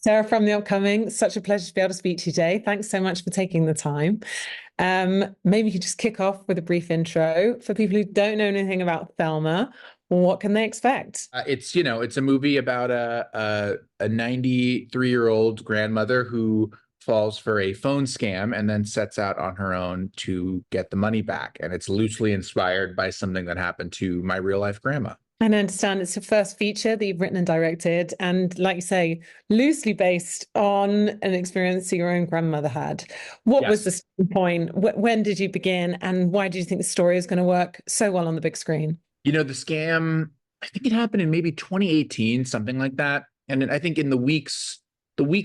Sarah from The Upcoming. Such a pleasure to be able to speak to you today. Thanks so much for taking the time. Maybe you could just kick off with a brief intro for people who don't know anything about Thelma. What can they expect? It's a movie about a 93-year-old grandmother who falls for a phone scam and then sets out on her own to get the money back. And it's loosely inspired by something that happened to my real life grandma. And I understand it's the first feature that you've written and directed, and like you say, loosely based on an experience that your own grandmother had. What was the Yes. starting point? When did you begin, and why do you think the story is going to work so well on the big screen? The scam, I think it happened in maybe 2018, something like that. And then I think in the weeks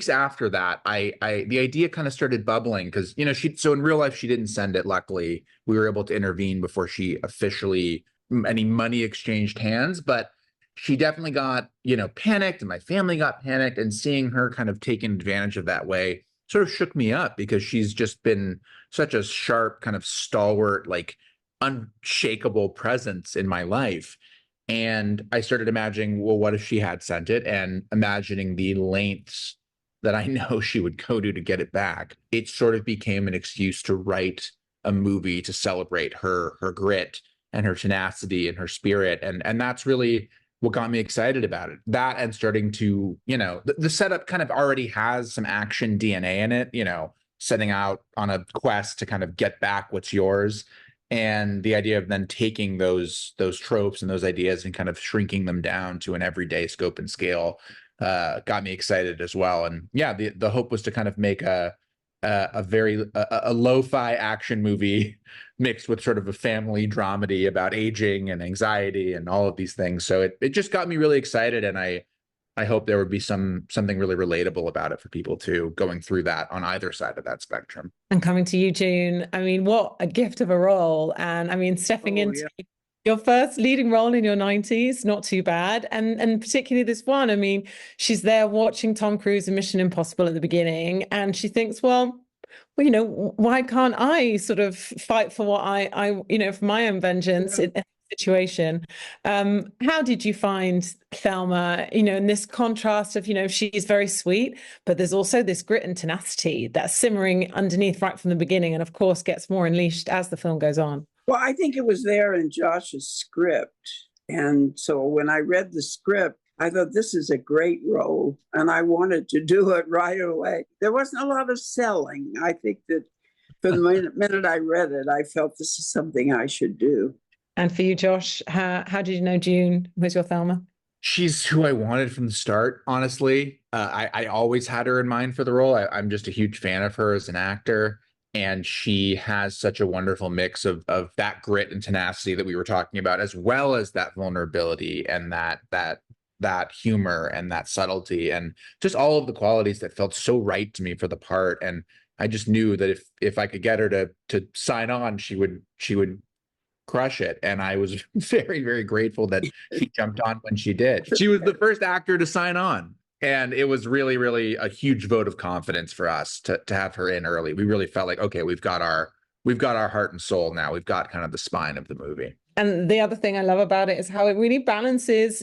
after that, the idea kind of started bubbling because, so in real life, she didn't send it. Luckily, we were able to intervene before she officially any money exchanged hands, but she definitely got, panicked, and my family got panicked, and seeing her kind of taken advantage of that way sort of shook me up because she's just been such a sharp, kind of stalwart, like unshakable presence in my life. And I started imagining, well, what if she had sent it, and imagining the lengths that I know she would go to get it back. It sort of became an excuse to write a movie to celebrate her grit and her tenacity and her spirit. And that's really what got me excited about it. That, and starting to, the setup kind of already has some action DNA in it, setting out on a quest to kind of get back what's yours. And the idea of then taking those tropes and those ideas and kind of shrinking them down to an everyday scope and scale got me excited as well. And yeah, the hope was to kind of make a lo-fi action movie mixed with sort of a family dramedy about aging and anxiety and all of these things. So it just got me really excited, and I hope there would be something really relatable about it for people too, going through that on either side of that spectrum. And coming to you, June. I mean, what a gift of a role. And I mean, stepping Oh, into yeah. your first leading role in your 90s, not too bad. And particularly this one. I mean, she's there watching Tom Cruise in Mission Impossible at the beginning, and she thinks, well, why can't I sort of fight for what for my own vengeance Yeah. in a situation? How did you find Thelma, in this contrast of, she's very sweet, but there's also this grit and tenacity that's simmering underneath right from the beginning, and of course gets more unleashed as the film goes on. Well, I think it was there in Josh's script. And so when I read the script, I thought this is a great role, and I wanted to do it right away. There wasn't a lot of selling. I think that from the minute I read it, I felt this is something I should do. And for you, Josh, how did you know June was your Thelma? She's who I wanted from the start, honestly. I always had her in mind for the role. I'm just a huge fan of her as an actor. And she has such a wonderful mix of that grit and tenacity that we were talking about, as well as that vulnerability and that humor and that subtlety, and just all of the qualities that felt so right to me for the part. And I just knew that if I could get her to sign on, she would crush it. And I was very, very grateful that she jumped on when she did. She was the first actor to sign on. And it was really, really a huge vote of confidence for us to have her in early. We really felt like, okay, we've got our heart and soul now. We've got kind of the spine of the movie. And the other thing I love about it is how it really balances,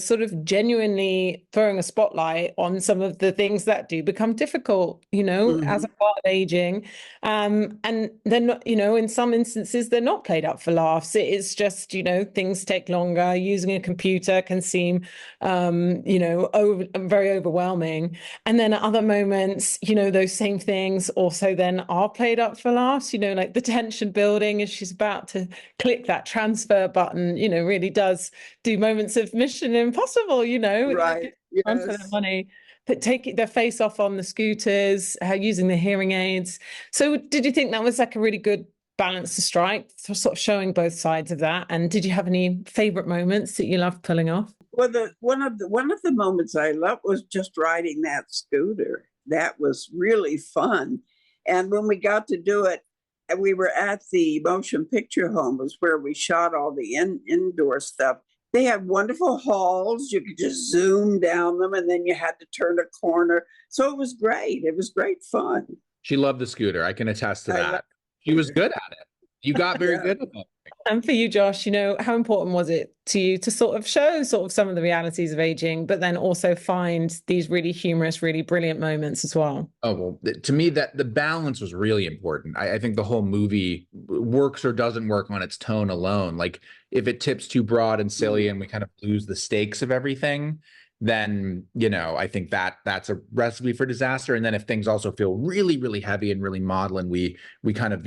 sort of genuinely throwing a spotlight on some of the things that do become difficult, as a part of aging. And they're not, in some instances, they're not played up for laughs. It is just, things take longer. Using a computer can seem, very overwhelming. And then at other moments, those same things also then are played up for laughs, like the tension building as she's about to click that transfer button, really does do moments of Mission Impossible, Right. run for their Yes. money, but take their face off on the scooters, using the hearing aids. So did you think that was like a really good balance to strike, sort of showing both sides of that? And did you have any favorite moments that you loved pulling off? Well, one of the moments I loved was just riding that scooter. That was really fun. And when we got to do it, and we were at the motion picture home, was where we shot all the indoor stuff. They had wonderful halls. You could just zoom down them, and then you had to turn a corner. So it was great. It was great fun. She loved the scooter. I can attest to I love that. She was good at it. You got very Yeah. good at that. And for you, Josh, how important was it to you to sort of show sort of some of the realities of aging, but then also find these really humorous, really brilliant moments as well? Oh, well, to me, that the balance was really important. I think the whole movie works or doesn't work on its tone alone. Like, if it tips too broad and silly and we kind of lose the stakes of everything, then, I think that's a recipe for disaster. And then if things also feel really, really heavy and really maudlin, we kind of,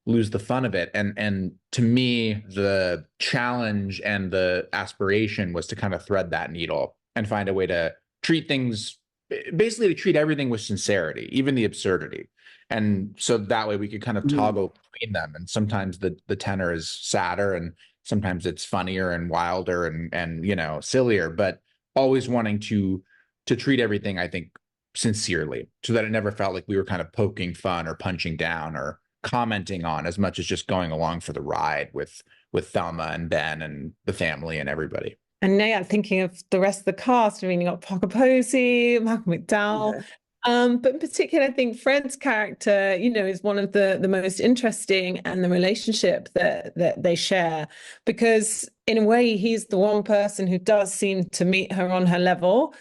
lose the fun of it. And to me, the challenge and the aspiration was to kind of thread that needle and find a way to treat things, basically to treat everything with sincerity, even the absurdity. And so that way we could kind of toggle between them. And sometimes the tenor is sadder, and sometimes it's funnier and wilder and sillier, but always wanting to treat everything, I think, sincerely, so that it never felt like we were kind of poking fun or punching down or commenting on, as much as just going along for the ride with Thelma and Ben and the family and everybody. And now I'm thinking of the rest of the cast. I mean, you got Parker Posey, Malcolm McDowell. Yeah. But in particular, I think Fred's character, is one of the most interesting, and the relationship that they share, because in a way, he's the one person who does seem to meet her on her level,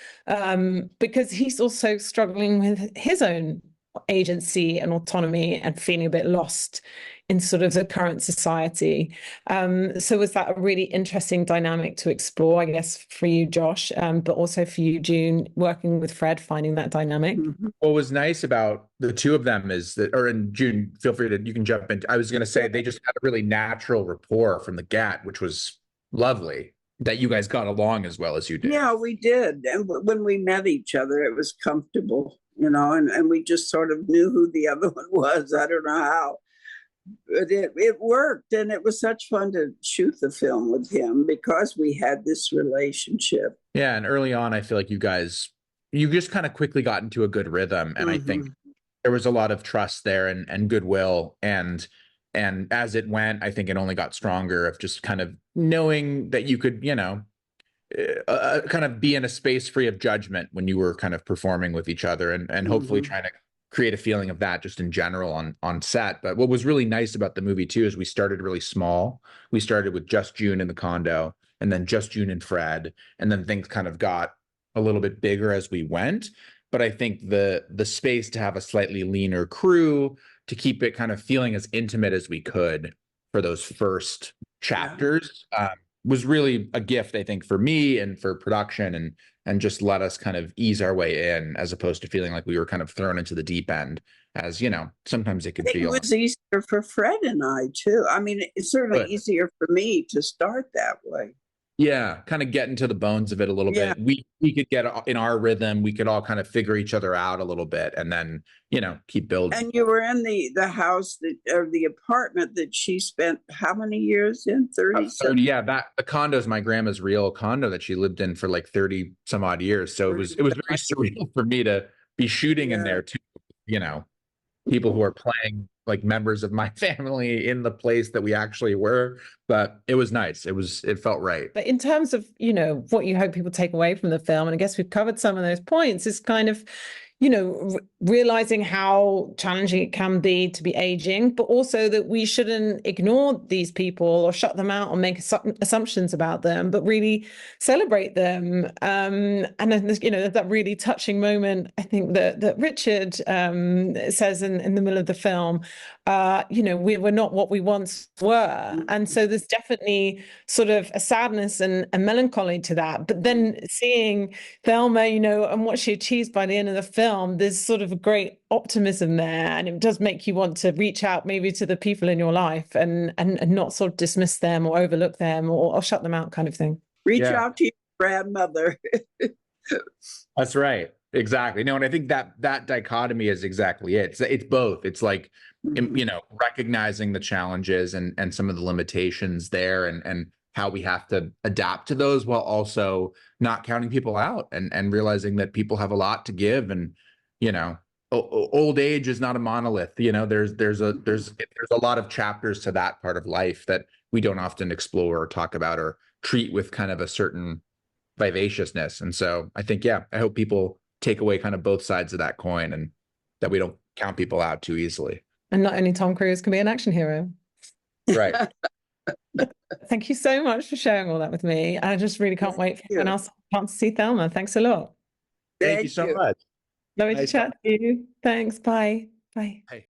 because he's also struggling with his own agency and autonomy and feeling a bit lost in sort of the current society. So was that a really interesting dynamic to explore, I guess, for you, Josh, but also for you, June, working with Fred, finding that dynamic? What was nice about the two of them is that, or in June, feel free to, you can jump in. I was going to say they just had a really natural rapport from the get, which was lovely, that you guys got along as well as you did. Yeah, we did. And when we met each other, it was comfortable, and we just sort of knew who the other one was. I don't know how. But it worked, and it was such fun to shoot the film with him because we had this relationship. Yeah, and early on, I feel like you just kind of quickly got into a good rhythm, and I think there was a lot of trust there and goodwill, and as it went, I think it only got stronger, of just kind of knowing that you could, kind of be in a space free of judgment when you were kind of performing with each other, and hopefully trying to create a feeling of that just in general on set. But what was really nice about the movie too is we started really small. We started with just June in the condo, and then just June and Fred, and then things kind of got a little bit bigger as we went. But I think the space to have a slightly leaner crew, to keep it kind of feeling as intimate as we could for those first chapters, was really a gift, I think, for me and for production, and just let us kind of ease our way in, as opposed to feeling like we were kind of thrown into the deep end, as sometimes it can feel. It was easier for Fred and I too. I mean, it's certainly easier for me to start that way. Yeah, kind of get into the bones of it a little bit. We could get in our rhythm. We could all kind of figure each other out a little bit, and then keep building. And you were in the house or the apartment that she spent how many years in? 30. 30. Yeah, the condo is my grandma's real condo that she lived in for like 30 some odd years. So it was very surreal for me to be shooting in there too. People who are playing like members of my family in the place that we actually were, but it was nice. It felt right. But in terms of, what you hope people take away from the film, and I guess we've covered some of those points, is kind of, realizing how challenging it can be to be aging, but also that we shouldn't ignore these people or shut them out or make assumptions about them, but really celebrate them. And then, that really touching moment, I think that Richard says in the middle of the film, we were not what we once were. And so there's definitely sort of a sadness and a melancholy to that. But then seeing Thelma, and what she achieves by the end of the film, there's sort of a great optimism there, and it does make you want to reach out maybe to the people in your life and not sort of dismiss them or overlook them or shut them out, kind of thing. Reach out to your grandmother. That's right. Exactly. No, and I think that dichotomy is exactly it. It's both. It's like, recognizing the challenges and some of the limitations there, and how we have to adapt to those, while also not counting people out, and realizing that people have a lot to give. And, old age is not a monolith. There's a lot of chapters to that part of life that we don't often explore or talk about or treat with kind of a certain vivaciousness. And so I think, I hope people take away kind of both sides of that coin, and that we don't count people out too easily. And not only Tom Cruise can be an action hero. Right. Thank you so much for sharing all that with me. I just really can't wait for you. anyone else to chance to see Thelma. Thanks a lot. Thank you so much. Lovely to Nice chat to you. Thanks. Bye. Bye. Hey.